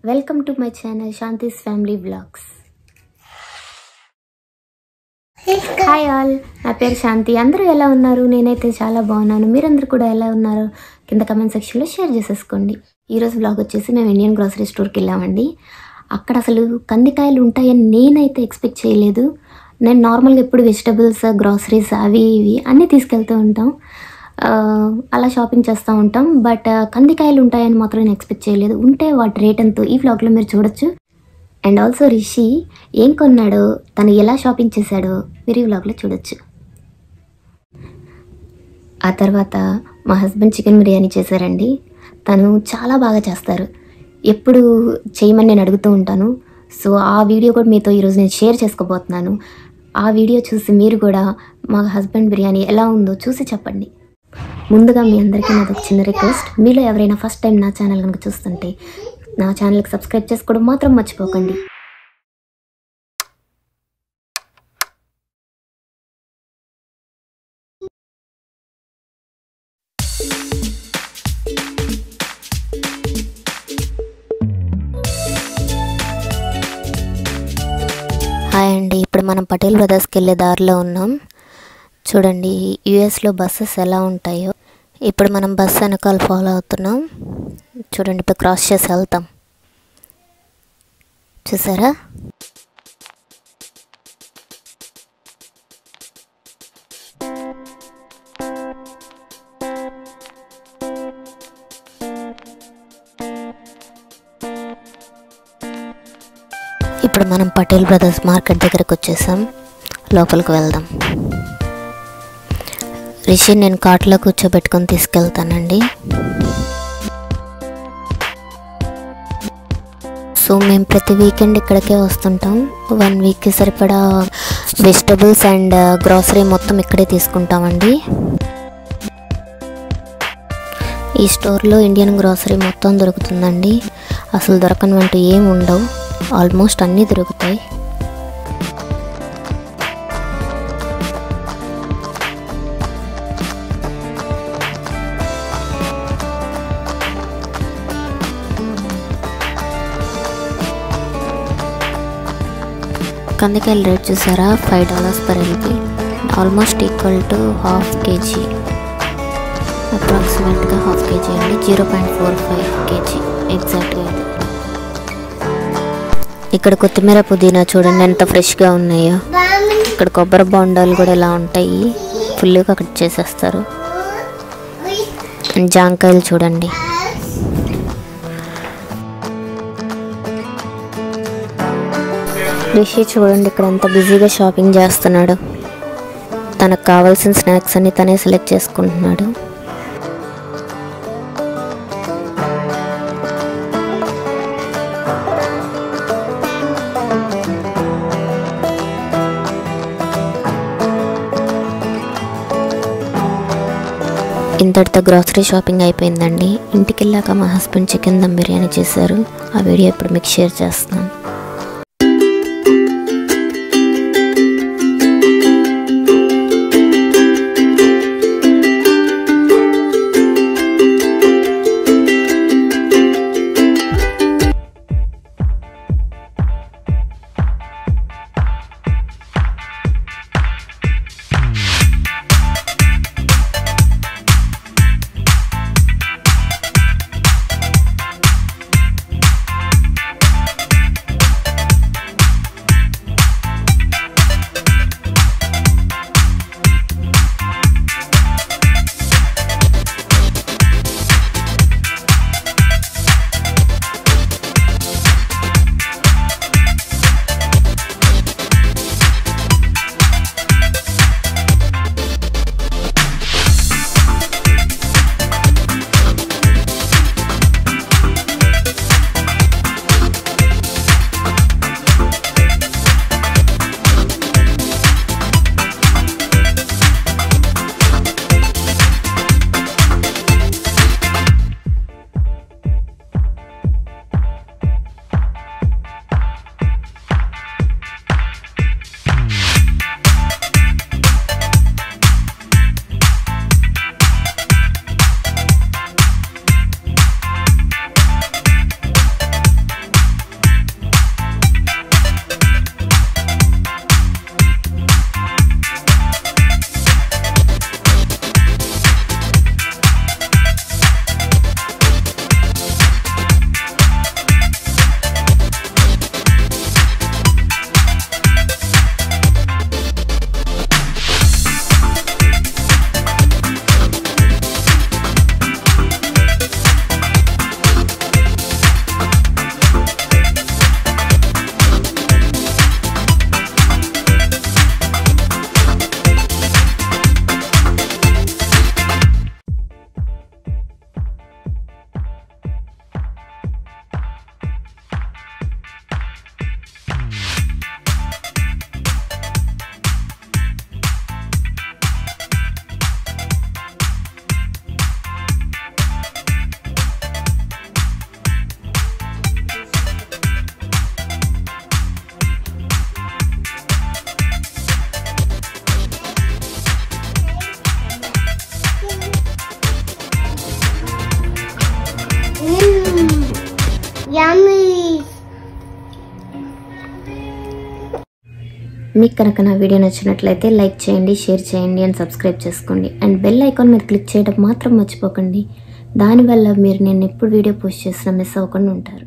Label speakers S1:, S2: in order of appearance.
S1: Welcome to my channel Shanti's Family Vlogs. Hi all, నా పేరు శాంతి. అందరూ ఎలా ఉన్నారు? నేనైతే చాలా బాగున్నాను. మీరందరూ కూడా ఎలా ఉన్నారు? కింద కమెంట్ సెక్షన్లో షేర్ చేసేసుకోండి. ఈరోజు బ్లాగ్ వచ్చేసి మేము ఇండియన్ గ్రాసరీ స్టోర్కి వెళ్ళామండి. అక్కడ అసలు కందికాయలు ఉంటాయని నేనైతే ఎక్స్పెక్ట్ చేయలేదు. నేను నార్మల్గా ఎప్పుడు వెజిటబుల్స్, గ్రాసరీస్ అవి ఇవి అన్నీ తీసుకెళ్తూ ఉంటాం, అలా షాపింగ్ చేస్తూ ఉంటాం. బట్ కందికాయలు ఉంటాయని మాత్రం నేను ఎక్స్పెక్ట్ చేయలేదు. ఉంటే వాటి రేట్ ఎంతో ఈ వ్లాగ్లో మీరు చూడొచ్చు. అండ్ ఆల్సో రిషి ఏం కొన్నాడో, తను ఎలా షాపింగ్ చేశాడో మీరు ఈ వ్లాగ్లో చూడొచ్చు. ఆ తర్వాత మా హస్బెండ్ చికెన్ బిర్యానీ చేశారండి. తను చాలా బాగా చేస్తారు. ఎప్పుడు చేయమని నేను అడుగుతూ ఉంటాను. సో ఆ వీడియో కూడా మీతో ఈరోజు నేను షేర్ చేసుకోబోతున్నాను. ఆ వీడియో చూసి మీరు కూడా మా హస్బెండ్ బిర్యానీ ఎలా ఉందో చూసి చెప్పండి. ముందుగా మీ అందరికీ నాది ఒక చిన్న రిక్వెస్ట్, మీలో ఎవరైనా ఫస్ట్ టైం నా ఛానల్ కనుక చూస్తుంటే నా ఛానల్కి సబ్స్క్రైబ్ చేసుకోవడం మాత్రం మర్చిపోకండి. హాయ్ అండి, ఇప్పుడు మనం పటేల్ బ్రదర్స్కి వెళ్ళే దారిలో ఉన్నాం. చూడండి యుఎస్లో బస్సెస్ ఎలా ఉంటాయో. ఇప్పుడు మనం బస్ వెనకాల ఫాలో అవుతున్నాం. చూడండి, ఇప్పుడు క్రాస్ చేసి వెళ్తాం. చూసారా? ఇప్పుడు మనం పటేల్ బ్రదర్స్ మార్కెట్ దగ్గరకు వచ్చేసాం. లోపలికి వెళ్దాం. రిషి నేను కార్ట్లో కూర్చోబెట్టుకొని తీసుకెళ్తానండి. సో మేము ప్రతి వీకెండ్ ఇక్కడికే వస్తుంటాం. 1 వీక్కి సరిపడా వెజిటబుల్స్ అండ్ గ్రాసరీ మొత్తం ఇక్కడే తీసుకుంటామండి. ఈ స్టోర్లో ఇండియన్ గ్రాసరీ మొత్తం దొరుకుతుందండి. అసలు దొరకనివంటూ ఏం ఉండవు, ఆల్మోస్ట్ అన్నీ దొరుకుతాయి. కందికాయల రేట్ చూసారా? $5 per LP, almost equal to ½ kg, అప్రాక్సిమేట్గా ½ kg అండి. 0.45 kg ఎగ్జాక్ట్గా ఇది. ఇక్కడ కొత్తిమీర, పుదీనా చూడండి ఎంత ఫ్రెష్గా ఉన్నాయో. ఇక్కడ కొబ్బరి బొండాలు కూడా ఇలా ఉంటాయి, ఫుల్గా కట్ చేసేస్తారు. అండ్ జాంకాయలు చూడండి. రిషి చూడండి ఇక్కడ ఎంత బిజీగా షాపింగ్ చేస్తున్నాడు. తనకు కావాల్సిన స్నాక్స్ అన్ని తనే సెలెక్ట్ చేసుకుంటున్నాడు. ఇంతటితో గ్రాసరీ షాపింగ్ అయిపోయిందండి. ఇంటికి వెళ్ళాక మా హస్బెండ్ చికెన్ దమ్ బిర్యానీ చేశారు. ఆ వీడియో ఇప్పుడు మీకు షేర్ చేస్తున్నాను. మీకు కనుక నా వీడియో నచ్చినట్లయితే లైక్ చేయండి, షేర్ చేయండి అండ్ సబ్స్క్రైబ్ చేసుకోండి. అండ్ బెల్ ఐకాన్ మీద క్లిక్ చేయడం మాత్రం మర్చిపోకండి. దానివల్ల మీరు నేను ఎప్పుడు వీడియో పోస్ట్ చేసినా మిస్ అవ్వకుండా ఉంటారు.